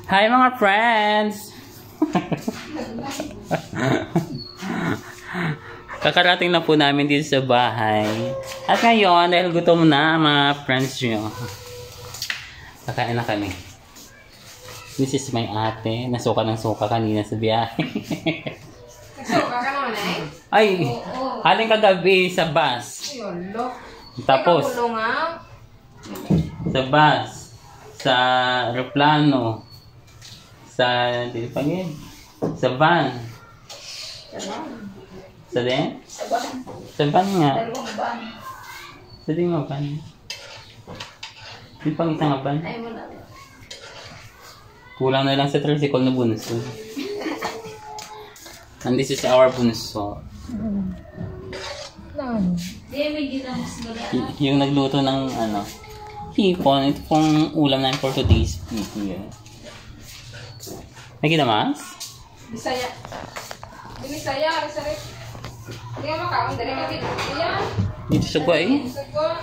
Hi mga friends! Kakarating na po namin dito sa bahay. At ngayon, dahil gutom na mga friends nyo, kakain na kami. This is my ate. Nasuka ng suka kanina sa biyahe. Nasuka ka naman eh? Ay, haling kagabi sa bus. Tapos, sa bus, sa aeroplano, sa van. Sa din? Sa van nga. Sa din nga van. Di pang isang van. Kulang na lang sa tricycle na bunso. And this is our bunso. Yung nagluto ng hipon. Ito pong ulam namin for today's video. May kinamas? Bisaya. Binisaya, Risarik. Hindi nga makaon, dali ka dito. Ayan. Dito sa gwa eh. Sa gwa.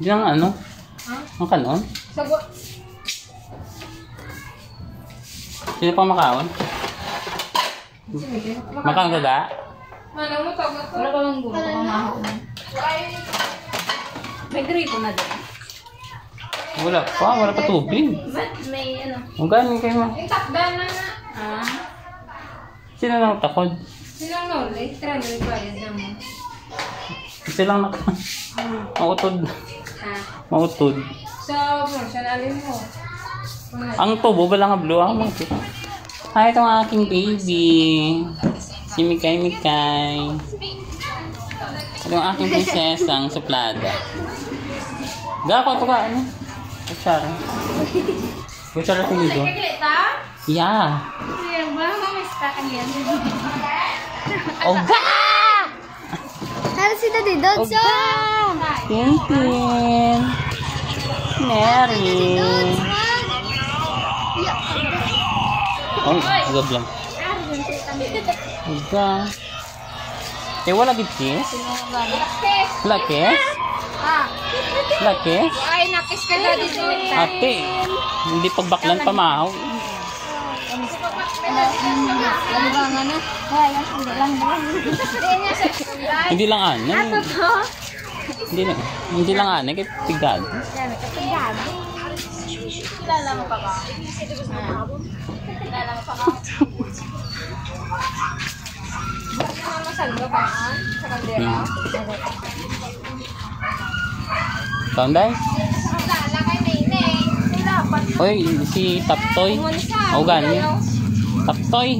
Hindi lang ano? Ha? Ang kanon? Sa gwa. Sino pang makaon? Makaon ka ga? Manang mo, tawag na to. Wala pa lang gulo, pamahaw na. May gripo na din. Wala pa tubig. Ba't may ano? Ang galing kayo ma. Yung takda na nga. Sino lang takod? Silang nolay, tira na bayad na mo. Sino lang mautod. Mautod. Sa portion, alin mo. Ang tubo ba lang ang blue ang mga. Hi, ito ang aking baby. Si Mikay. Ito ang aking prinsesang suplada. Gako ito ka, ano? Kutsara. Kutsara tinido. Kita? Yeah. Ayan ba? Mamista ka niyan. Oga! Ano si Daddy Dodso? Tintin. Mary. Oh, agad lang. Oga. Wala gid kiss? Wala kiss? Wala kiss? Ay, nakis ka na dito. Ate, hindi pagbaklan pamahaw. Hindi lang ano. Hindi lang ano, kaya tigado. Kilala mo pa ba? Kilala mo pa ba? Masalo ba yan? Sa kaldera? Tanday? Masala kay Nene. Dapat. Oy, si Taptoy. O gani. Taptoy.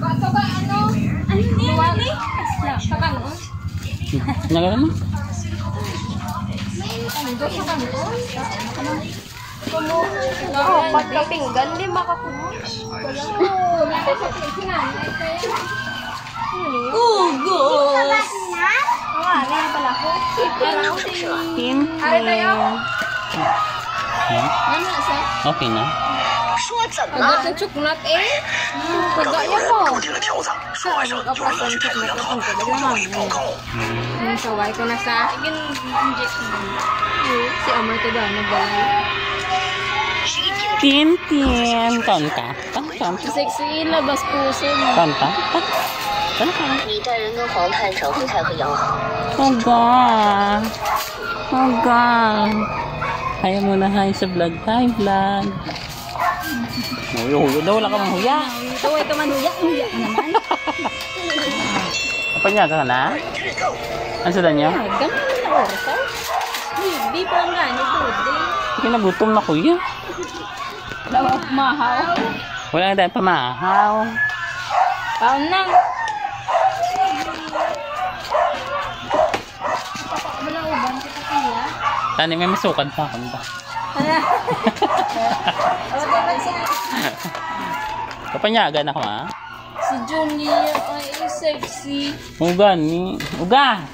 Bato ba ano? Ano niya? Sa kanon? Nagano mo? Ando sa kanon? Oo, pagkapinggan, di makakuha. Ugos! Ari tayo? Okay na. Agad ng chuknat eh. Kagaya mo. Saan mag-apas ng chuknat at ang kagalaman mo? Saway ko na sa si Amay ko dahil nagbalay. Tintin. Taon ka? Sexy, labas puso mo. Taon ka? Taon ka? 你待人跟黄太成会太和杨好。 Oga. Oga. Kaya mo na hi sa vlog. Hi vlog. Huyo daw. Wala ka mang huya. Tuway ka man, huya naman. Kapanya ka na? Ano sa danyo? Ganun na oras ah. Hindi pa lang ganyan, dude. Hindi na gutom na kuya. Wala mo mahaw. Wala na dahil pamahaw. Paon na. Tani may masukad pa ako ba? Kapanyagan ako ha? Si Julia ay sexy. Uga ni. Uga!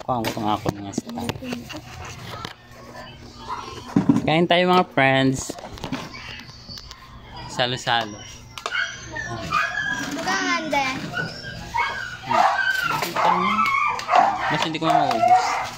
Kuha ko itong ako nga sa kain tayo mga friends. Salo-salo. Maganda. Ito Basta hindi ko na maubos.